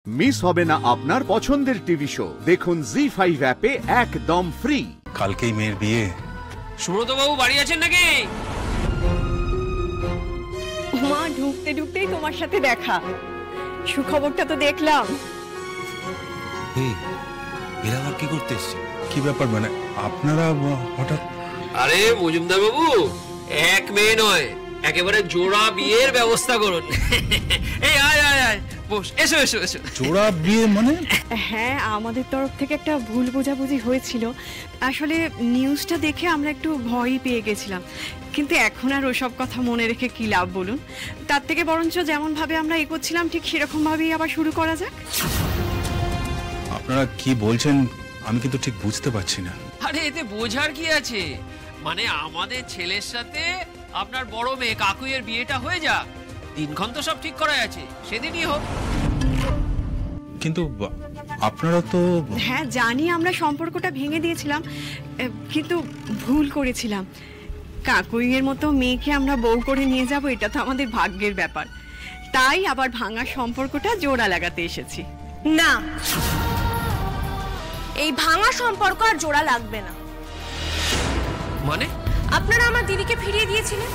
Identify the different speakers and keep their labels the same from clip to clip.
Speaker 1: Miss হবে না আপনার পছন্দের টিভি শো। দেখুন জি5 অ্যাপে একদম ফ্রি।
Speaker 2: কালকেই মেয়ের বিয়ে।
Speaker 3: সুব্রত বাবু বাড়ি আছেন নাকি?
Speaker 4: মা ঢুকতে ঢুকতেই তোমার সাথে দেখা। সুখবরটা তো দেখলাম।
Speaker 2: এরা আবার কি করতে এসছে? কি ব্যাপার, মানে আপনারা হঠাৎ?
Speaker 3: আরে মজুমদার বাবু, এক মেয়ে নয়, একেবারে জোড়া বিয়ের ব্যবস্থা করুন। এই আয় আয় আয়, বস, এসো এসো এসো।
Speaker 2: জোড়া বিয়ে মানে?
Speaker 4: হ্যাঁ, আমাদের তরফ থেকে একটা ভুল বোঝাবুঝি হয়েছিল। আসলে নিউজটা দেখে আমরা একটু ভয়ই পেয়ে গেছিলাম, কিন্তু এখন আর ওসব কথা মনে রেখে কি লাভ বলুন। তার থেকে বরঞ্চ যেমন ভাবে আমরা এগোচ্ছিলাম ঠিক সেরকম ভাবেই আবার শুরু করা যাক।
Speaker 2: আপনারা কি বলছেন আমি কিন্তু ঠিক বুঝতে পারছি না।
Speaker 3: আরে এতে বোঝার কি আছে, মানে আমাদের ছেলের সাথে আপনার বড় মেয়ে কাকুইয়ের বিয়েটা হয়ে যাক, দিনক্ষণ তো সব ঠিক করা আছে, সেদিনই হোক।
Speaker 2: কিন্তু আপনারা তো...
Speaker 4: হ্যাঁ জানি, আমরা সম্পর্কটা ভেঙে দিয়েছিলাম, কিন্তু ভুল করেছিলাম। কাকুইয়ের মতো মেয়েকে আমরা বউ করে নিয়ে যাব, এটা তো আমাদের ভাগ্যের ব্যাপার। তাই আবার ভাঙা সম্পর্কটা জোড়া লাগাতে এসেছি।
Speaker 5: না, এই ভাঙা সম্পর্ক আর জোড়া লাগবে না।
Speaker 3: মানে
Speaker 5: আপনারা আমার দিদিকে ফিরিয়ে দিয়েছিলেন,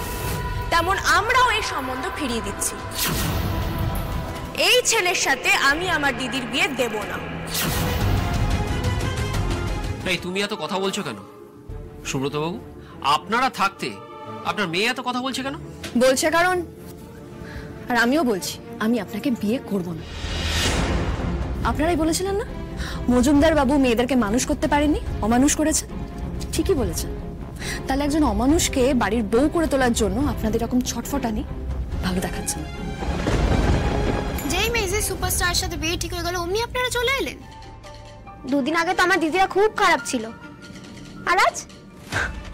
Speaker 5: তেমন আমরাও এই সম্বন্ধ ফিরিয়ে দিচ্ছি। এই ছেলের সাথে আমি আমার দিদির বিয়ে দেব না।
Speaker 3: এই তুমি এত কথা বলছো কেন সুব্রত বাবু? আপনারা থাকতে আপনার মেয়ে এত কথা বলছে কেন?
Speaker 5: বলছে কারণ, আর আমিও বলছি, আমি আপনাকে বিয়ে করব না। আপনারাই বলেছিলেন না মজুমদার বাবু মেয়েদেরকে মানুষ করতে পারেননি, অমানুষ করেছে। ঠিকই বলেছেন। তাহলে একজন অমানুষকে বাড়ির বউ করে তোলার জন্য আপনাদের এরকম ছটফটানি ভালো দেখাচ্ছে না।
Speaker 6: যেই মেয়ে সুপারস্টারের সাথে বিয়ে ঠিক হয়ে গেল, অমনি আপনারা চলে এলেন। দুদিন আগে তো আমার দিদিরা খুব খারাপ ছিল, আর আজ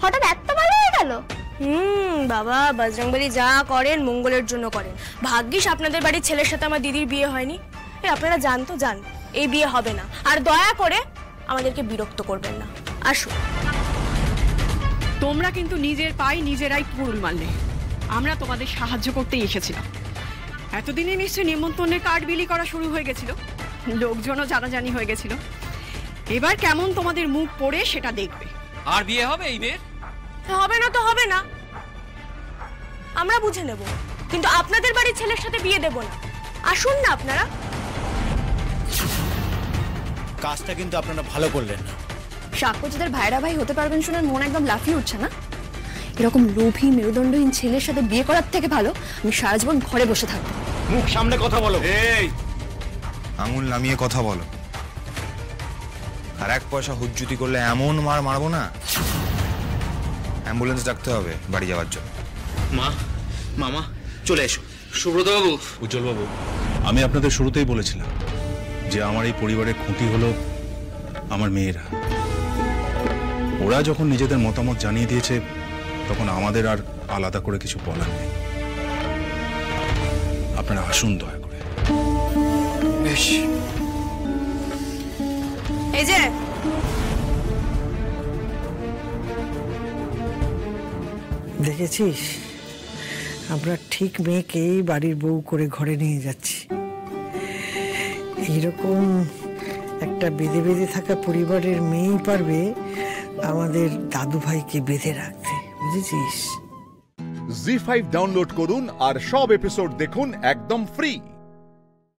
Speaker 6: হঠাৎ এত ভালো হয়ে গেল।
Speaker 5: বাবা, বজরংবলী যা করেন মঙ্গলের জন্য করেন। ভাগ্যিস আপনাদের বাড়ির ছেলের সাথে আমার দিদির বিয়ে হয়নি। আপনারা জানতো জান এই বিয়ে হবে না, আর দয়া করে আমাদেরকে বিরক্ত করবেন না। আসুন।
Speaker 4: তোমরা কিন্তু নিজের পায়ে নিজেরাই কুড়ুল মারলে। আমরা তোমাদের সাহায্য করতেই এসেছিলাম। এতদিনে নিশ্চয়ই নিমন্ত্রণের কার্ড বিলি করা শুরু হয়ে গেছিল, লোকজনও জানাজানি হয়ে গেছিল। এবার কেমন তোমাদের মুখ পড়ে সেটা দেখবে।
Speaker 3: আর বিয়ে হবে এই মেয়ের?
Speaker 5: হবে না তো হবে না, আমরা বুঝে নেব, কিন্তু আপনাদের বাড়ির ছেলের সাথে বিয়ে দেব না। আসুন না আপনারা।
Speaker 7: কাজটা কিন্তু আপনারা ভালো করলেন না।
Speaker 5: সাক্ষ্যজিদের ভাইরা ভাই হতে পারবেন শুনে মন একদম লাফিয়ে উঠছে না? এরকম লোভী মেরুদণ্ডহীন ছেলের সাথে বিয়ে করার থেকে ভালো আমি সারা জীবন ঘরে বসে থাকবো।
Speaker 7: মুখ সামনে কথা বলো।
Speaker 8: এই আঙুল নামিয়ে কথা বলো, আর এক পয়সা হুজ্জুতি করলে এমন মার মারবো না, অ্যাম্বুলেন্স ডাকতে হবে বাড়ি যাওয়ার জন্য।
Speaker 7: মা, মামা চলে এসো।
Speaker 3: সুব্রত বাবু,
Speaker 2: উজ্জ্বল বাবু, আমি আপনাদের শুরুতেই বলেছিলাম যে আমার এই পরিবারের খুঁটি হলো আমার মেয়েরা। ওরা যখন নিজেদের মতামত জানিয়ে দিয়েছে, তখন আমাদের আর আলাদা করে কিছু বলার নেই। আপনারা আসুন দয়া করে।
Speaker 3: বেশ।
Speaker 5: এই যে
Speaker 9: দেখেছিস, আমরা ঠিক মেয়েকেই বাড়ির বউ করে ঘরে নিয়ে যাচ্ছি। এইরকম একটা বেঁধে বেঁধে থাকা পরিবারের মেয়েই পারবে আমাদের দাদু ভাইকে বেঁধে রাখতে, বুঝেছিস?
Speaker 1: জি5 ডাউনলোড করুন আর সব এপিসোড দেখুন একদম ফ্রি।